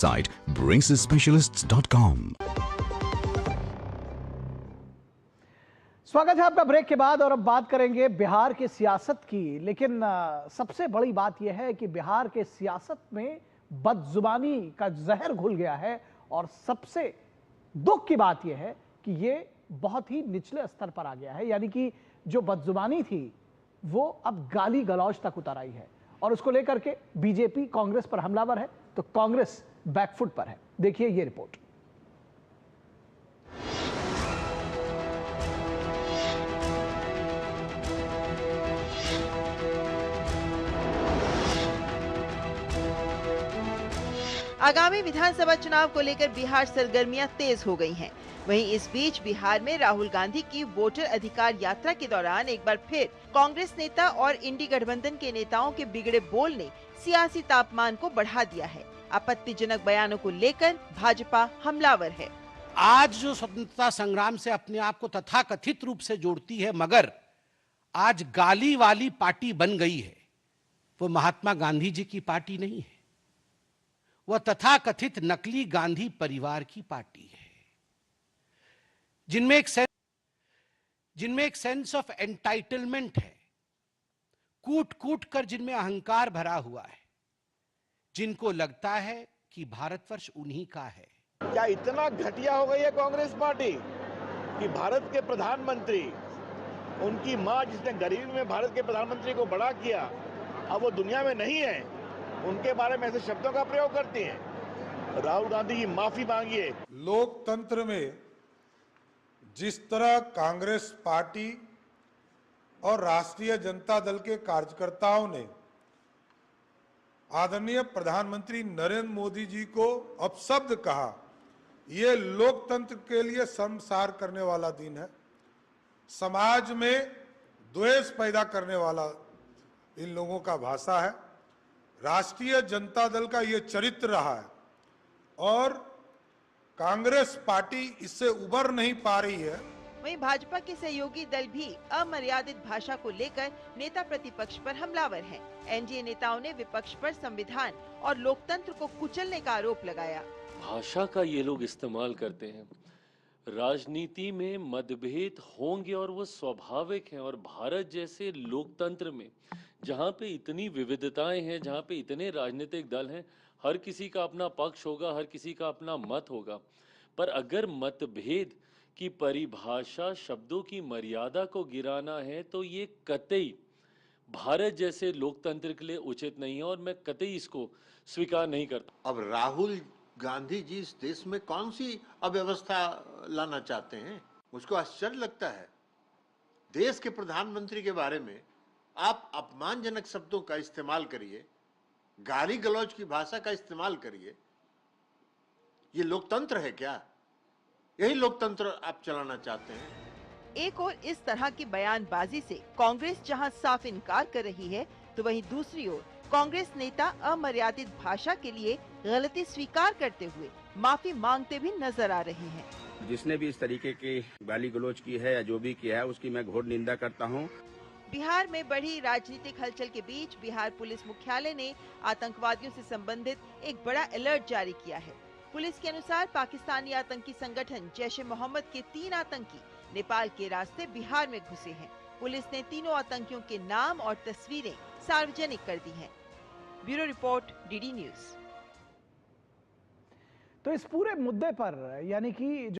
Site braces-specialists.com। स्वागत है आपका ब्रेक के बाद। और अब बात करेंगे बिहार की सियासत की। लेकिन सबसे बड़ी बात यह है कि बिहार के सियासत में बदजुबानी का जहर घुल गया है। और सबसे दुख की बात यह है कि यह बहुत ही निचले स्तर पर आ गया है। यानी कि जो बदजुबानी थी वो अब गाली गलौज तक उतर आई है। और उसको लेकर के बीजेपी कांग्रेस पर हमलावर है तो कांग्रेस बैकफुट पर है। देखिए ये रिपोर्ट। आगामी विधानसभा चुनाव को लेकर बिहार सरगर्मियां तेज हो गई हैं। वहीं इस बीच बिहार में राहुल गांधी की वोटर अधिकार यात्रा के दौरान एक बार फिर कांग्रेस नेता और इंडी गठबंधन के नेताओं के बिगड़े बोल ने सियासी तापमान को बढ़ा दिया है। आपत्तिजनक बयानों को लेकर भाजपा हमलावर है। आज जो स्वतंत्रता संग्राम से अपने आप को तथाकथित रूप से जोड़ती है, मगर आज गाली वाली पार्टी बन गई है, वो महात्मा गांधी जी की पार्टी नहीं है। वह तथाकथित नकली गांधी परिवार की पार्टी है, जिनमें एक सेंस ऑफ एंटाइटलमेंट है, कूट कूट कर जिनमें अहंकार भरा हुआ है, जिनको लगता है कि भारतवर्ष उन्हीं का है। क्या इतना घटिया हो गई है कांग्रेस पार्टी कि भारत के प्रधानमंत्री, उनकी मां जिसने गरीबी में भारत के प्रधानमंत्री को बड़ा किया, अब वो दुनिया में नहीं है, उनके बारे में ऐसे शब्दों का प्रयोग करती हैं। राहुल गांधी की माफी मांगिए। लोकतंत्र में जिस तरह कांग्रेस पार्टी और राष्ट्रीय जनता दल के कार्यकर्ताओं ने आदरणीय प्रधानमंत्री नरेंद्र मोदी जी को अपशब्द कहा, ये लोकतंत्र के लिए शर्मसार करने वाला दिन है। समाज में द्वेष पैदा करने वाला इन लोगों का भाषा है। राष्ट्रीय जनता दल का ये चरित्र रहा है और कांग्रेस पार्टी इससे उबर नहीं पा रही है। वहीं भाजपा के सहयोगी दल भी अमर्यादित भाषा को लेकर नेता प्रतिपक्ष पर हमलावर हैं। एनडीए नेताओं ने विपक्ष पर संविधान और लोकतंत्र को कुचलने का आरोप लगाया। भाषा का ये लोग इस्तेमाल करते हैं। राजनीति में मतभेद होंगे और वो स्वाभाविक हैं। और भारत जैसे लोकतंत्र में जहाँ पे इतनी विविधताएं हैं, जहाँ पे इतने राजनीतिक दल हैं, हर किसी का अपना पक्ष होगा, हर किसी का अपना मत होगा। पर अगर मतभेद की परिभाषा शब्दों की मर्यादा को गिराना है तो ये कतई भारत जैसे लोकतंत्र के लिए उचित नहीं है और मैं कतई इसको स्वीकार नहीं करता। अब राहुल गांधी जी इस देश में कौन सी अव्यवस्था लाना चाहते हैं? मुझको आश्चर्य लगता है। देश के प्रधानमंत्री के बारे में आप अपमानजनक शब्दों का इस्तेमाल करिए, गाली गलौज की भाषा का इस्तेमाल करिए। ये लोकतंत्र है क्या? यही लोकतंत्र आप चलाना चाहते हैं? एक और इस तरह की बयानबाजी से कांग्रेस जहां साफ इनकार कर रही है, तो वहीं दूसरी ओर कांग्रेस नेता अमर्यादित भाषा के लिए गलती स्वीकार करते हुए माफी मांगते भी नजर आ रहे हैं। जिसने भी इस तरीके की गाली गलौज की है या जो भी किया है उसकी मैं घोर निंदा करता हूं। बिहार में बढ़ी राजनीतिक हलचल के बीच बिहार पुलिस मुख्यालय ने आतंकवादियों से संबंधित एक बड़ा अलर्ट जारी किया है। पुलिस के अनुसार पाकिस्तानी आतंकी संगठन जैश-ए-मोहम्मद के 3 आतंकी नेपाल के रास्ते बिहार में घुसे हैं। पुलिस ने तीनों आतंकियों के नाम और तस्वीरें सार्वजनिक कर दी हैं। Bureau report, DD news. तो इस पूरे मुद्दे पर यानी कि